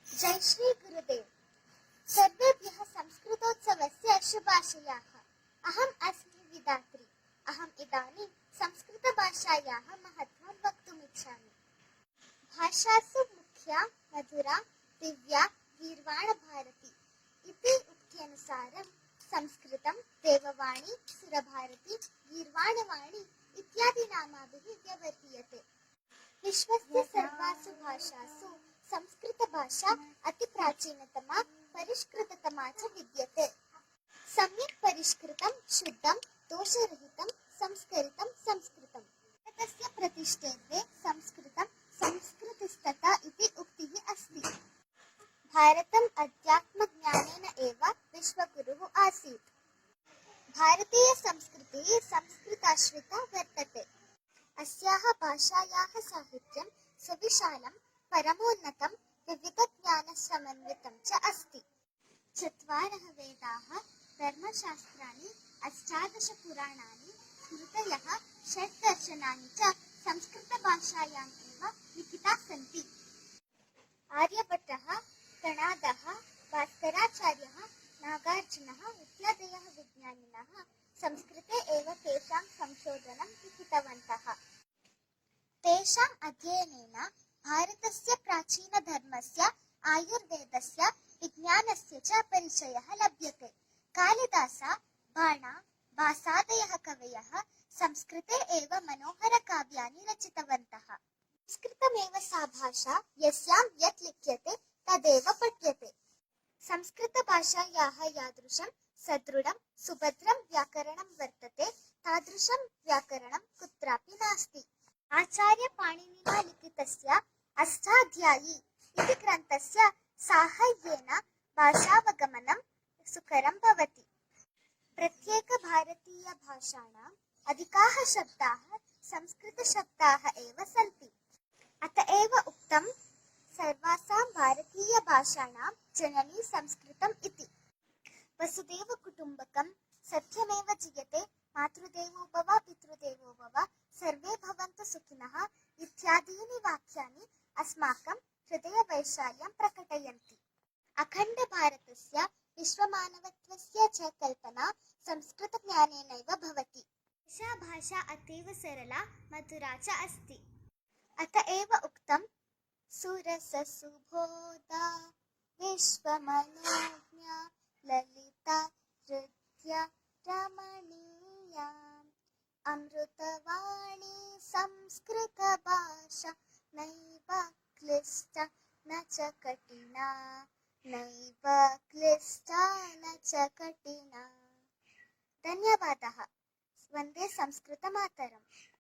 जय श्री गुरुदेव। सर्वेभ्यः संस्कृतोत्सवस्य शुभाशयाः। अहम् अस्मि विदात्री। अहम् इदानीं संस्कृतभाषायाः महत्त्वं वक्तुमिच्छामि। भाषासु मुख्या मधुरा दिव्या गीर्वाणभारती इति उक्त्यनुसारं संस्कृतं देववाणी, सुरभारती, गीर्वाणवाणी इत्यादि नामाभिः व्यवह्रियते। विश्वस्य सर्वासु भाषासु संस्कृतभाषा अतिप्राचीनतमा, परिष्कृततमा च विद्यते। सम्यक् परिष्कृतं, शुद्धं, दोषरहितं, संस्करितं संस्कृतम्। भारतस्य प्रतिष्ठेऽर्थे संस्कृतं संस्कृतिस्तथा इति उक्तिः अस्ति। भारतम् अध्यात्मज्ञानेन एव विश्वगुरुः आसीत्। भारतीयसंस्कृतिः संस्कृताश्रिता वर्तते। अस्याः भाषायाः साहित्यं सुविशालं, परमोन्नतं, विविधज्ञानसमन्वितं च अस्ति। 4 वेदाः, धर्मशास्त्राणि, 18 पुराणानि, स्मृतयः, 6 दर्शनानि च संस्कृतभाषायाम् एव लिखिता सन्ति। आर्यभट्टः, कणादः, भास्कराचार्यः, नागार्जुनः इत्यादयः विज्ञानिनः संस्कृते एव तेषां संशोधनं लिखितवन्तः। तेषाम् अध्ययनेन भारतस्य प्राचीनधर्मस्य, आयुर्वेदस्य, विज्ञानस्य च परिचयः लभ्यते। कालिदास, बाण, भासादयः कवयः संस्कृते एव मनोहरकाव्यानि रचितवन्तः। संस्कृतमेव सा भाषा यस्यां यत् लिख्यते तदेव पठ्यते। संस्कृतभाषायाः यादृशं सदृढं सुभद्रं व्याकरणं वर्तते, तादृशं व्याकरणं कुत्रापि नास्ति। आचार्यपाणिनिना लिखितस्य अष्टाध्यायी इति ग्रन्थस्य साहाय्येन भाषावगमनं सुकरं भवति। प्रत्येकभारतीयभाषाणाम् अधिकाः शब्दाः संस्कृतशब्दाः एव सन्ति। अत एव उक्तं सर्वासां भारतीयभाषाणां जननी संस्कृतम् इति। वसुदेवकुटुम्बकं, सत्यमेव जयते, मातृदेवो भव, पितृदेवो भव, सर्वे भवन्तु सुखिनः इत्यादीनि वाक्यानि अस्माकं हृदयवैशाल्यं प्रकटयन्ति। अखण्डभारतस्य विश्वमानवत्वस्य च कल्पना संस्कृतज्ञानेनैव भवति। एषा भाषा अतीव सरला, मधुरा च अस्ति। अत एव उक्तं सुरससुबोधा विश्वमनोज्ञा ललिता हृद्या रमणीया अमृतवाणी संस्कृतभाषा नैव क्लिष्टा न च कठिना, नैव क्लिष्टा न च कठिना। धन्यवादः। वन्दे संस्कृतमातरम्।